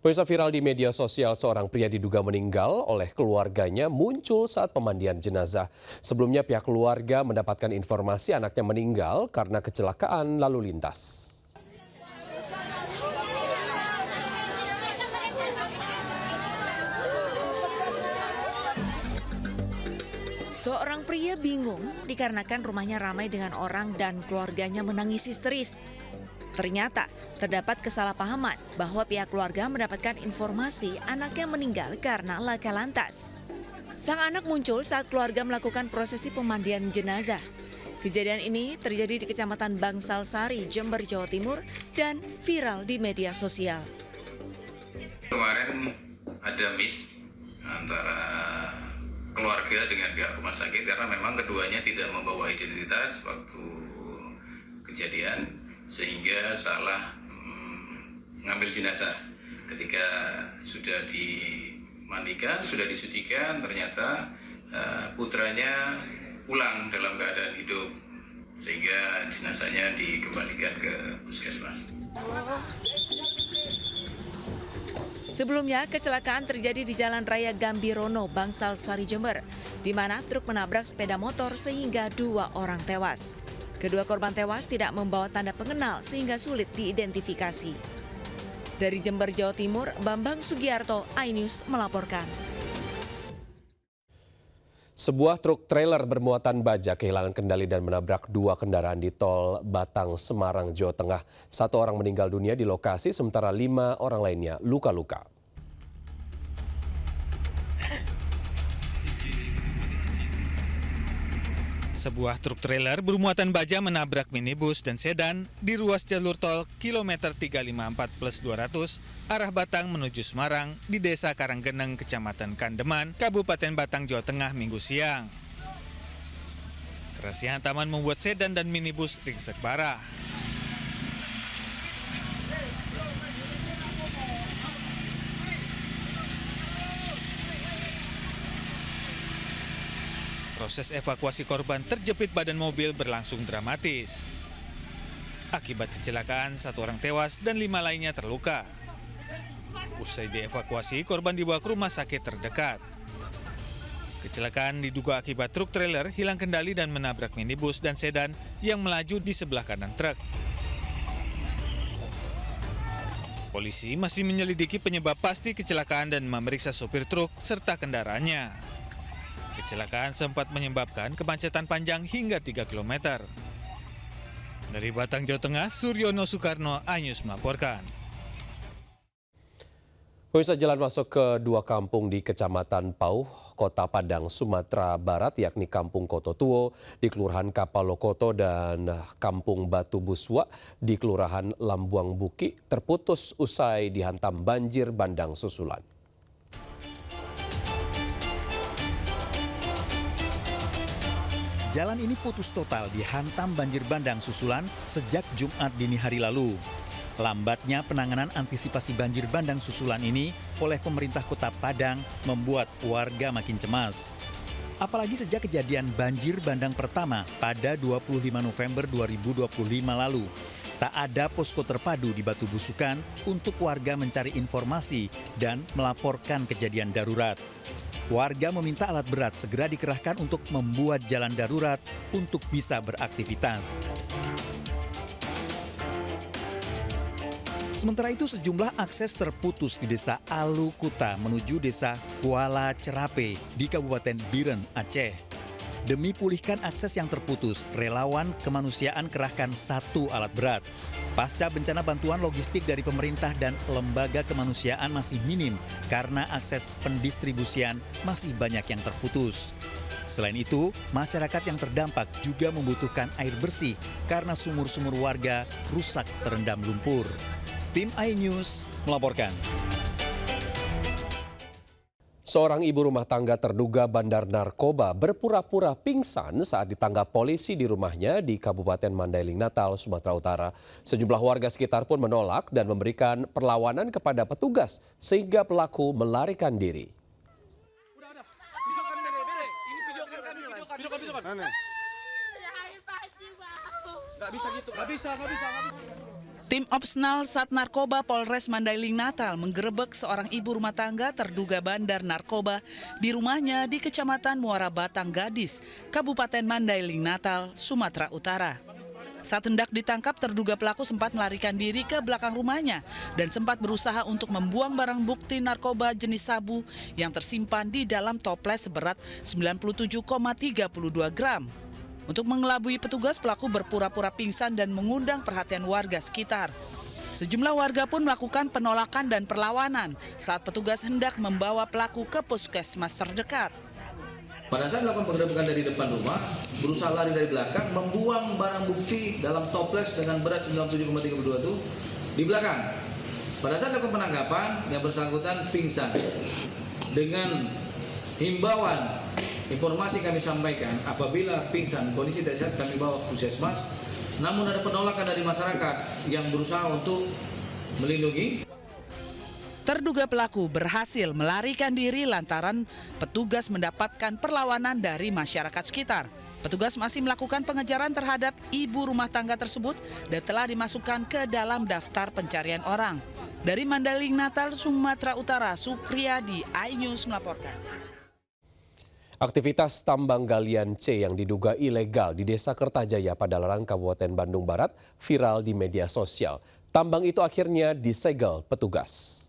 Pemirsa, viral di media sosial, seorang pria diduga meninggal oleh keluarganya muncul saat pemandian jenazah. Sebelumnya pihak keluarga mendapatkan informasi anaknya meninggal karena kecelakaan lalu lintas. Seorang pria bingung dikarenakan rumahnya ramai dengan orang dan keluarganya menangis histeris. Ternyata terdapat kesalahpahaman bahwa pihak keluarga mendapatkan informasi anaknya meninggal karena laka lantas. Sang anak muncul saat keluarga melakukan prosesi pemandian jenazah. Kejadian ini terjadi di Kecamatan Bangsalsari, Jember, Jawa Timur dan viral di media sosial. Kemarin ada miss antara keluarga dengan pihak rumah sakit karena memang keduanya tidak membawa identitas waktu kejadian, sehingga salah mengambil jenazah. Ketika sudah dimandikan, sudah disucikan, ternyata putranya pulang dalam keadaan hidup, sehingga jenazahnya dikembalikan ke puskesmas. Sebelumnya, kecelakaan terjadi di Jalan Raya Gambirono, Bangsalsari, Jember, di mana truk menabrak sepeda motor sehingga 2 orang tewas. Kedua korban tewas tidak membawa tanda pengenal sehingga sulit diidentifikasi. Dari Jember, Jawa Timur, Bambang Sugiarto, iNews melaporkan. Sebuah truk trailer bermuatan baja kehilangan kendali dan menabrak 2 kendaraan di tol Batang, Semarang, Jawa Tengah. 1 orang meninggal dunia di lokasi, sementara 5 orang lainnya luka-luka. Sebuah truk trailer bermuatan baja menabrak minibus dan sedan di ruas jalur tol kilometer 354+200 arah Batang menuju Semarang di Desa Karanggeneng, Kecamatan Kandeman, Kabupaten Batang, Jawa Tengah, Minggu siang. Kerasnya hantaman membuat sedan dan minibus ringsek parah. Proses evakuasi korban terjepit badan mobil berlangsung dramatis. Akibat kecelakaan, 1 orang tewas dan 5 lainnya terluka. Usai dievakuasi, korban dibawa ke rumah sakit terdekat. Kecelakaan diduga akibat truk trailer hilang kendali dan menabrak minibus dan sedan yang melaju di sebelah kanan truk. Polisi masih menyelidiki penyebab pasti kecelakaan dan memeriksa sopir truk serta kendaraannya. Kecelakaan sempat menyebabkan kemacetan panjang hingga 3 km. Dari Batang, Jawa Tengah, Suryono Soekarno, iNews melaporkan. Pemirsa, jalan masuk ke 2 kampung di Kecamatan Pauh, Kota Padang, Sumatera Barat, yakni Kampung Kototuo di Kelurahan Kapalokoto dan Kampung Batu Buswa di Kelurahan Lambuang Buki, terputus usai dihantam banjir bandang susulan. Jalan ini putus total dihantam banjir bandang susulan sejak Jumat dini hari lalu. Lambatnya penanganan antisipasi banjir bandang susulan ini oleh pemerintah Kota Padang membuat warga makin cemas. Apalagi sejak kejadian banjir bandang pertama pada 25 November 2025 lalu. Tak ada posko terpadu di Batu Busukan untuk warga mencari informasi dan melaporkan kejadian darurat. Warga meminta alat berat segera dikerahkan untuk membuat jalan darurat untuk bisa beraktivitas. Sementara itu sejumlah akses terputus di Desa Alukuta menuju Desa Kuala Cerape di Kabupaten Biren, Aceh. Demi pulihkan akses yang terputus, relawan kemanusiaan kerahkan 1 alat berat. Pasca bencana, bantuan logistik dari pemerintah dan lembaga kemanusiaan masih minim karena akses pendistribusian masih banyak yang terputus. Selain itu, masyarakat yang terdampak juga membutuhkan air bersih karena sumur-sumur warga rusak terendam lumpur. Tim iNews melaporkan. Seorang ibu rumah tangga terduga bandar narkoba berpura-pura pingsan saat ditangkap polisi di rumahnya di Kabupaten Mandailing, Natal, Sumatera Utara. Sejumlah warga sekitar pun menolak dan memberikan perlawanan kepada petugas sehingga pelaku melarikan diri. Nggak bisa gitu, nggak bisa. Tim Opsnal Sat Narkoba Polres Mandailing Natal menggerebek seorang ibu rumah tangga terduga bandar narkoba di rumahnya di Kecamatan Muara Batang Gadis, Kabupaten Mandailing Natal, Sumatera Utara. Saat hendak ditangkap, terduga pelaku sempat melarikan diri ke belakang rumahnya dan sempat berusaha untuk membuang barang bukti narkoba jenis sabu yang tersimpan di dalam toples seberat 97,32 gram. Untuk mengelabui petugas, pelaku berpura-pura pingsan dan mengundang perhatian warga sekitar. Sejumlah warga pun melakukan penolakan dan perlawanan saat petugas hendak membawa pelaku ke puskesmas terdekat. Pada saat melakukan penggerebekan dari depan rumah, berusaha lari dari belakang, membuang barang bukti dalam toples dengan berat 97,32 itu di belakang. Pada saat melakukan penangkapan, yang bersangkutan pingsan. Dengan himbauan informasi kami sampaikan, apabila pingsan kondisi tidak sehat kami bawa ke puskesmas. Namun ada penolakan dari masyarakat yang berusaha untuk melindungi. Terduga pelaku berhasil melarikan diri lantaran petugas mendapatkan perlawanan dari masyarakat sekitar. Petugas masih melakukan pengejaran terhadap ibu rumah tangga tersebut dan telah dimasukkan ke dalam daftar pencarian orang. Dari Mandailing Natal, Sumatera Utara, Sukriyadi, iNews melaporkan. Aktivitas tambang galian C yang diduga ilegal di Desa Kertajaya, Padalarang, Kabupaten Bandung Barat viral di media sosial. Tambang itu akhirnya disegel petugas.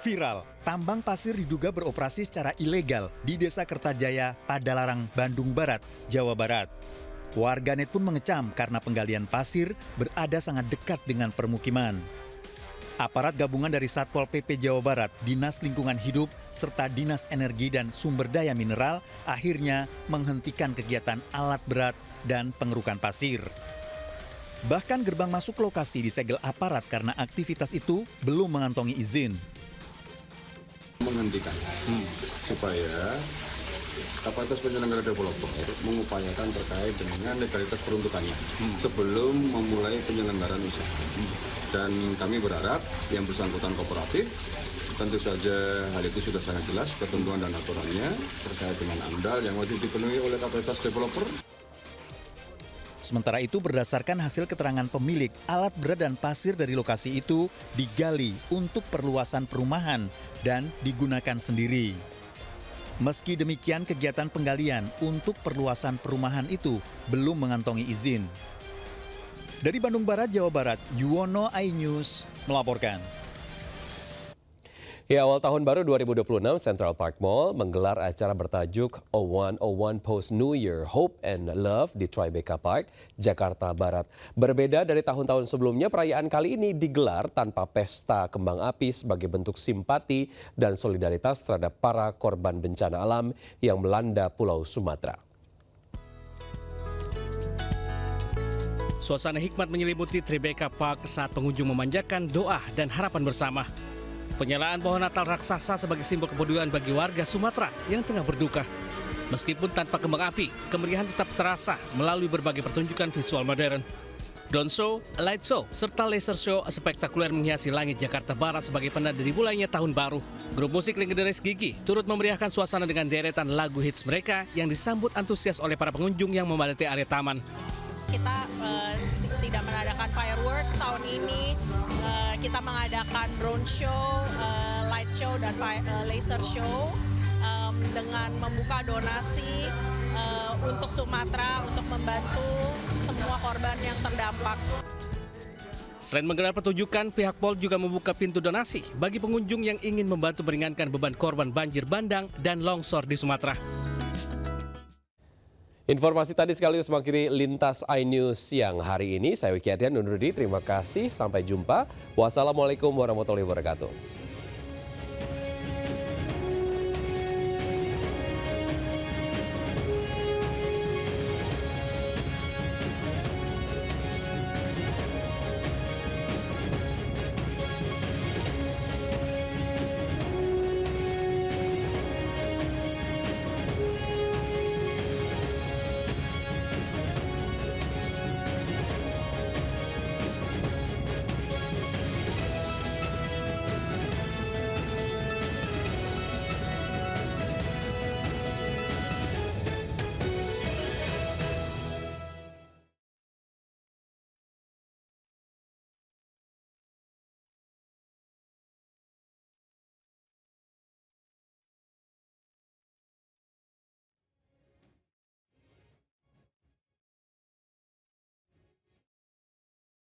Viral, tambang pasir diduga beroperasi secara ilegal di Desa Kertajaya, Padalarang, Bandung Barat, Jawa Barat. Warganet pun mengecam karena penggalian pasir berada sangat dekat dengan permukiman. Aparat gabungan dari Satpol PP Jawa Barat, Dinas Lingkungan Hidup, serta Dinas Energi dan Sumber Daya Mineral akhirnya menghentikan kegiatan alat berat dan pengerukan pasir. Bahkan gerbang masuk lokasi disegel aparat karena aktivitas itu belum mengantongi izin. Menghentikan supaya kapasitas penyelenggara developer mengupayakan terkait dengan legalitas peruntukannya sebelum memulai penyelenggaraan usaha. Dan kami berharap yang bersangkutan kooperatif, tentu saja hal itu sudah sangat jelas ketentuan dan aturannya terkait dengan AMDAL yang wajib dipenuhi oleh kapasitas developer. Sementara itu berdasarkan hasil keterangan pemilik, alat berat dan pasir dari lokasi itu digali untuk perluasan perumahan dan digunakan sendiri. Meski demikian, kegiatan penggalian untuk perluasan perumahan itu belum mengantongi izin. Dari Bandung Barat, Jawa Barat, Yuwono, iNews melaporkan. Ya, awal tahun baru 2026, Central Park Mall menggelar acara bertajuk 0101 Post New Year Hope and Love di Tribeca Park, Jakarta Barat. Berbeda dari tahun-tahun sebelumnya, perayaan kali ini digelar tanpa pesta kembang api sebagai bentuk simpati dan solidaritas terhadap para korban bencana alam yang melanda Pulau Sumatera. Suasana hikmat menyelimuti Tribeca Park saat pengunjung memanjatkan doa dan harapan bersama. Penyalaan pohon Natal raksasa sebagai simbol kepedulian bagi warga Sumatera yang tengah berduka. Meskipun tanpa kembang api, kemeriahan tetap terasa melalui berbagai pertunjukan visual modern. Drone show, light show, serta laser show spektakuler menghiasi langit Jakarta Barat sebagai penanda dimulainya tahun baru. Grup musik legendaris Gigi turut memeriahkan suasana dengan deretan lagu hits mereka yang disambut antusias oleh para pengunjung yang memadati area taman. Kita tidak mengadakan fireworks tahun ini, kita mengadakan drone show, light show, dan laser show dengan membuka donasi untuk Sumatera untuk membantu semua korban yang terdampak. Selain menggelar pertunjukan, pihak Pol juga membuka pintu donasi bagi pengunjung yang ingin membantu meringankan beban korban banjir bandang dan longsor di Sumatera. Informasi tadi sekaligus mengakhiri Lintas iNews siang hari ini. Saya Wiki Adrian undur diri. Terima kasih. Sampai jumpa. Wassalamualaikum warahmatullahi wabarakatuh.